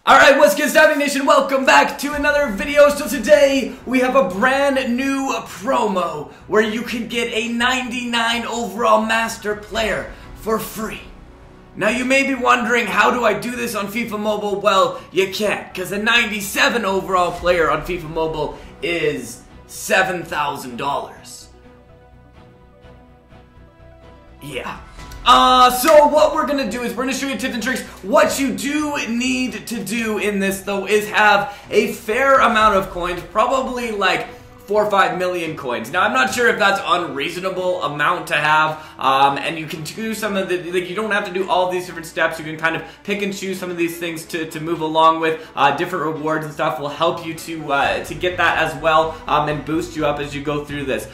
Alright, what's good, Stabbing Nation? Welcome back to another video. So today, we have a brand new promo where you can get a 99 overall master player for free. Now you may be wondering, how do I do this on FIFA Mobile? Well, you can't, because a 97 overall player on FIFA Mobile is $7,000. Yeah. So what we're gonna do is we're gonna show you tips and tricks. What you do need to do in this, though, is have a fair amount of coins, probably like 4 or 5 million coins. Now, I'm not sure if that's unreasonable amount to have, and you can do some of the, like, you don't have to do all these different steps. You can kind of pick and choose some of these things to move along with. Different rewards and stuff will help you to get that as well, and boost you up as you go through this.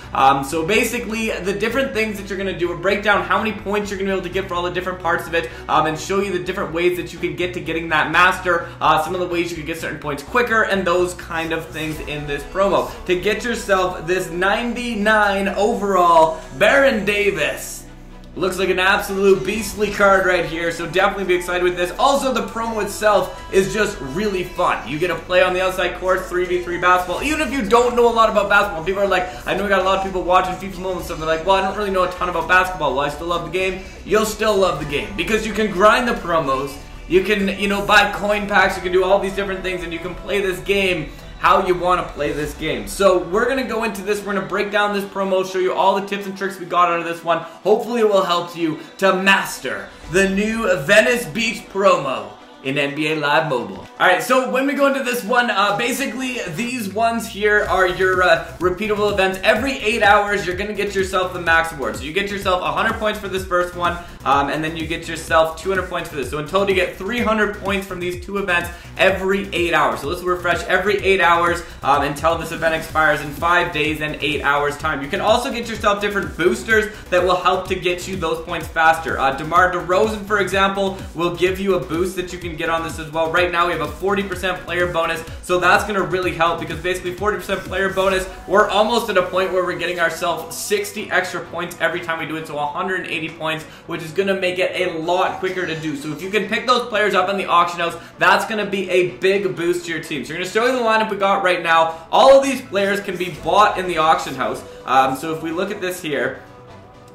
So basically, the different things that you're gonna do are break down how many points you're gonna be able to get for all the different parts of it, and show you the different ways that you can get to getting that master, some of the ways you can get certain points quicker, and those kind of things in this promo. To get yourself this 99 overall Baron Davis. Looks like an absolute beastly card right here, so definitely be excited with this. Also, the promo itself is just really fun. You get to play on the outside court, 3v3 basketball. Even if you don't know a lot about basketball, people are like, I know we got a lot of people watching FIFA Mobile and stuff, they're like, well, I don't really know a ton about basketball. Well, I still love the game. You'll still love the game, because you can grind the promos, you can, buy coin packs, you can do all these different things, and you can play this game how you want to play this game. So we're going to go into this, we're going to break down this promo, show you all the tips and tricks we got out of this one. Hopefully it will help you to master the new Venice Beach promo in NBA Live Mobile. Alright, so when we go into this one, basically these ones here are your repeatable events. Every 8 hours, you're gonna get yourself the max award. So you get yourself 100 points for this first one, and then you get yourself 200 points for this. So in total, you get 300 points from these two events every 8 hours. So let's refresh every 8 hours until this event expires in 5 days and 8 hours time. You can also get yourself different boosters that will help to get you those points faster. DeMar DeRozan, for example, will give you a boost that you can get on this as well. Right now we have a 40% player bonus, so that's going to really help, because basically 40% player bonus, we're almost at a point where we're getting ourselves 60 extra points every time we do it, so 180 points, which is going to make it a lot quicker to do. So if you can pick those players up in the auction house, that's going to be a big boost to your team. So we're going to show you the lineup we got right now. All of these players can be bought in the auction house. So if we look at this here,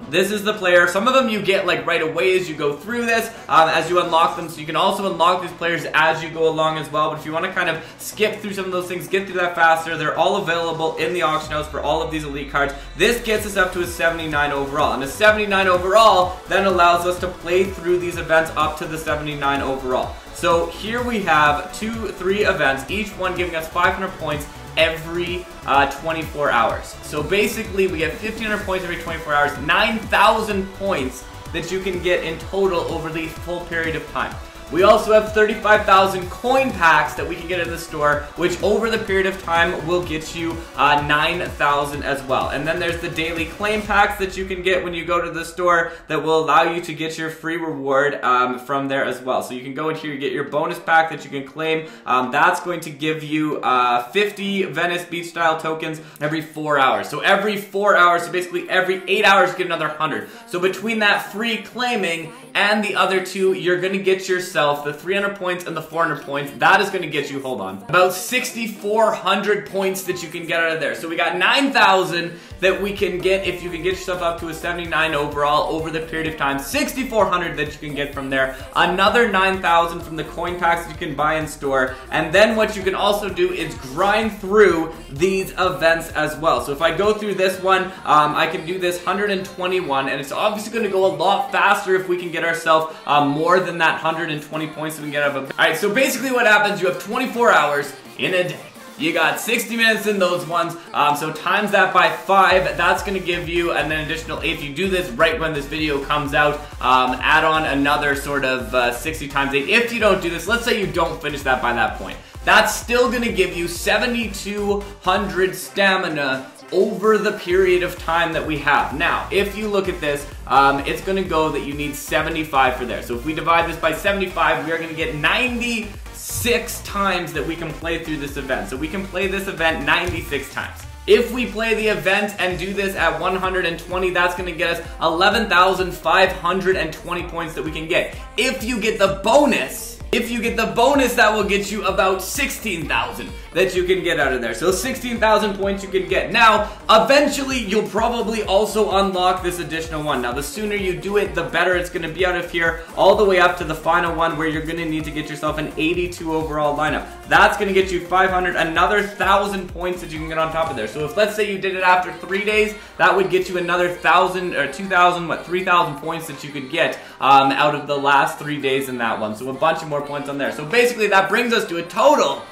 this is the player. Some of them you get like right away as you go through this, as you unlock them. So you can also unlock these players as you go along as well. But if you want to kind of skip through some of those things, get through that faster, they're all available in the auction house for all of these elite cards. This gets us up to a 79 overall. And a 79 overall then allows us to play through these events up to the 79 overall. So here we have 3 events, each one giving us 500 points every 24 hours. So basically we get 1,500 points every 24 hours, 9,000 points that you can get in total over the full period of time. We also have 35,000 coin packs that we can get in the store, which over the period of time will get you 9,000 as well. And then there's the daily claim packs that you can get when you go to the store that will allow you to get your free reward from there as well. So you can go in here, you get your bonus pack that you can claim. That's going to give you 50 Venice Beach style tokens every 4 hours. So every 4 hours, so basically every 8 hours you get another 100. So between that free claiming and the other two, you're going to get yourself the 300 points and the 400 points. That is going to get you, hold on, about 6,400 points that you can get out of there. So we got 9,000 that we can get if you can get yourself up to a 79 overall over the period of time. 6,400 that you can get from there. Another 9,000 from the coin packs that you can buy in store. And then what you can also do is grind through these events as well. So if I go through this one, I can do this 121, and it's obviously going to go a lot faster if we can get ourselves more than that 120 points that we can get out of it. Alright, so basically what happens, you have 24 hours in a day. You got 60 minutes in those ones, so times that by 5, that's going to give you an additional, if you do this right when this video comes out, add on another sort of 60 times 8. If you don't do this, let's say you don't finish that by that point, that's still going to give you 7,200 stamina over the period of time that we have. Now, if you look at this, it's going to go that you need 75 for there. So if we divide this by 75, we are going to get 96 times that we can play through this event. So we can play this event 96 times. If we play the event and do this at 120, that's going to get us 11,520 points that we can get. If you get the bonus, If you get the bonus, that will get you about 16,000 that you can get out of there. So 16,000 points you can get. Now, eventually, you'll probably also unlock this additional one. Now, the sooner you do it, the better it's going to be out of here, all the way up to the final one where you're going to need to get yourself an 82 overall lineup. That's going to get you 500, another 1,000 points that you can get on top of there. So if, let's say you did it after 3 days, that would get you another 1,000 or 2,000, 3,000 points that you could get out of the last 3 days in that one. So a bunch of more points on there. So basically that brings us to a total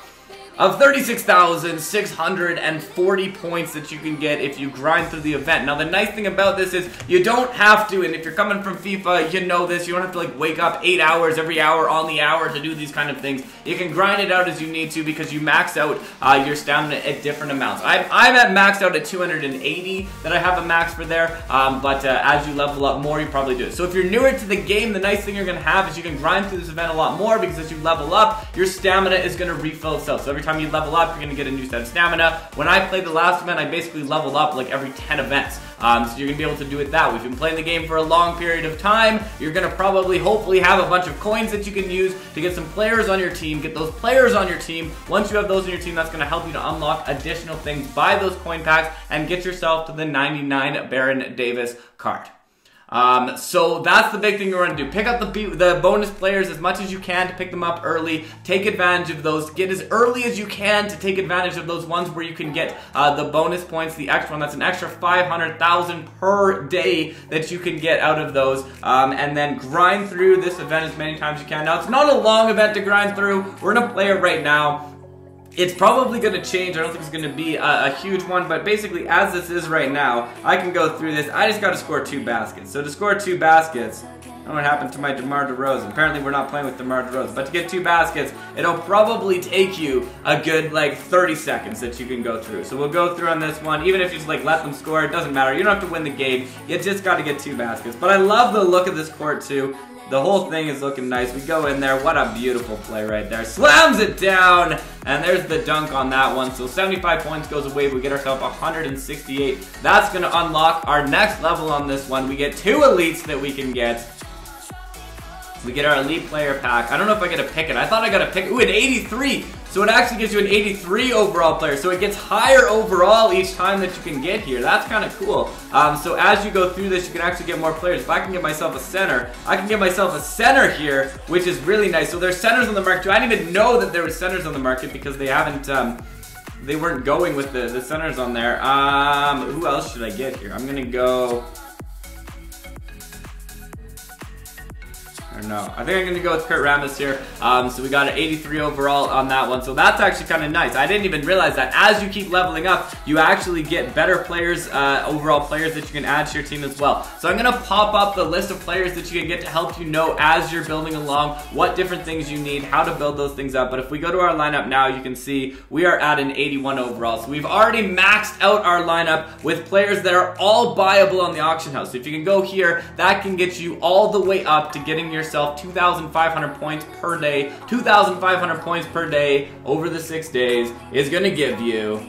of 36,640 points that you can get if you grind through the event. Now the nice thing about this is you don't have to, and if you're coming from FIFA, you know this, you don't have to like wake up 8 hours every hour on the hour to do these kind of things. You can grind it out as you need to because you max out your stamina at different amounts. I'm at maxed out at 280 that I have a max for there, but as you level up more, you probably do it. So if you're newer to the game, the nice thing you're going to have is you can grind through this event a lot more because as you level up, your stamina is going to refill itself. So every time you level up, you're going to get a new set of stamina. When I played the last event, I basically leveled up like every 10 events. So you're going to be able to do it that way. If you've been playing the game for a long period of time, you're going to probably, hopefully, have a bunch of coins that you can use to get some players on your team, get those players on your team. Once you have those on your team, that's going to help you to unlock additional things, buy those coin packs, and get yourself to the 99 Baron Davis card. So that's the big thing you want to do. Pick up the bonus players as much as you can to pick them up early. Take advantage of those. Get as early as you can to take advantage of those ones where you can get the bonus points, the extra one. That's an extra 500,000 per day that you can get out of those. And then grind through this event as many times as you can. Now, it's not a long event to grind through. We're going to play it right now. It's probably going to change. I don't think it's going to be a huge one, but basically as this is right now, I can go through this. I just got to score 2 baskets. So to score 2 baskets, I don't know what happened to my DeMar DeRozan. Apparently we're not playing with DeMar DeRozan, but to get 2 baskets, it'll probably take you a good like 30 seconds that you can go through. So we'll go through on this one. Even if you just like let them score, it doesn't matter. You don't have to win the game. You just got to get 2 baskets. But I love the look of this court too. The whole thing is looking nice. We go in there. What a beautiful play right there. Slams it down. And there's the dunk on that one. So 75 points goes away. We get ourselves 168. That's going to unlock our next level on this one. We get 2 elites that we can get. We get our elite player pack. I don't know if I get to pick it. I thought I got to pick it. Ooh, an 83. So it actually gives you an 83 overall player. So it gets higher overall each time that you can get here. That's kind of cool. So as you go through this, you can actually get more players. If I can get myself a center, I can get myself a center here, which is really nice. So there's centers on the market too. I didn't even know that there were centers on the market because they haven't, they weren't going with the centers on there. Who else should I get here? I'm gonna go. No, I think I'm going to go with Kurt Rambis here. So we got an 83 overall on that one. So that's actually kind of nice. I didn't even realize that as you keep leveling up, you actually get better players, overall players that you can add to your team as well. So I'm going to pop up the list of players that you can get to help you know as you're building along what different things you need, how to build those things up. But if we go to our lineup now, you can see we are at an 81 overall. So we've already maxed out our lineup with players that are all buyable on the auction house. So if you can go here, that can get you all the way up to getting yourself 2,500 points per day. 2,500 points per day over the 6 days is going to give you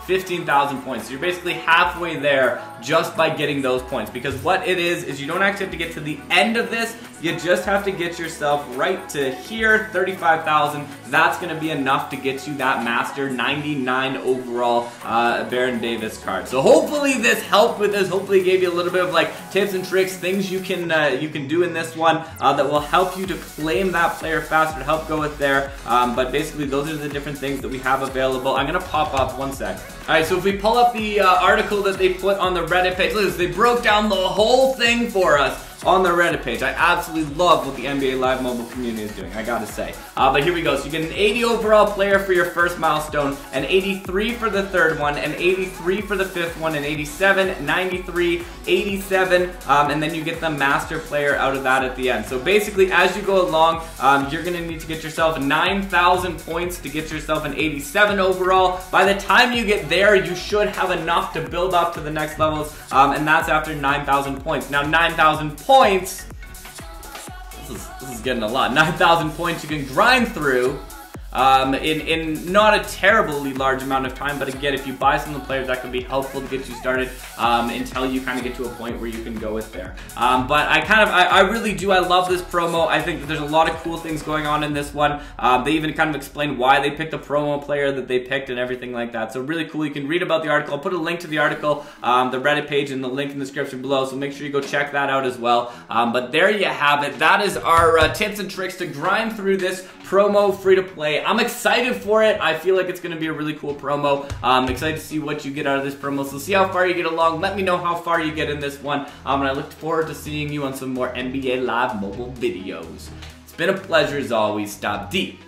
15,000 points. So you're basically halfway there just by getting those points, because what it is you don't actually have to get to the end of this. You just have to get yourself right to here, 35,000. That's going to be enough to get you that master 99 overall Baron Davis card. So hopefully this helped with this. Hopefully gave you a little bit of like tips and tricks, things you can do in this one that will help you to claim that player faster, to help go with there. But basically those are the different things that we have available. I'm going to pop up one sec. Alright, so if we pull up the article that they put on the Reddit page, look, they broke down the whole thing for us on the Reddit page. I absolutely love what the NBA Live Mobile community is doing, I gotta say. But here we go. So you get an 80 overall player for your first milestone, an 83 for the third one, an 83 for the fifth one, an 87, 93, 87, and then you get the master player out of that at the end. So basically, as you go along, you're gonna need to get yourself 9,000 points to get yourself an 87 overall. By the time you get there, you should have enough to build up to the next levels, and that's after 9,000 points. Now, 9,000 points, this is getting a lot. 9,000 points you can grind through in not a terribly large amount of time, but again, if you buy some of the players, that could be helpful to get you started until you kind of get to a point where you can go with there. But I really do, I love this promo. I think that there's a lot of cool things going on in this one. They even kind of explain why they picked the promo player that they picked and everything like that. So really cool. You can read about the article. I'll put a link to the article, the Reddit page, and the link in the description below, so make sure you go check that out as well. But there you have it. That is our tips and tricks to grind through this promo free-to-play. I'm excited for it. I feel like it's going to be a really cool promo. I'm excited to see what you get out of this promo. So see how far you get along. Let me know how far you get in this one. And I look forward to seeing you on some more NBA Live mobile videos. It's been a pleasure as always. Stop D.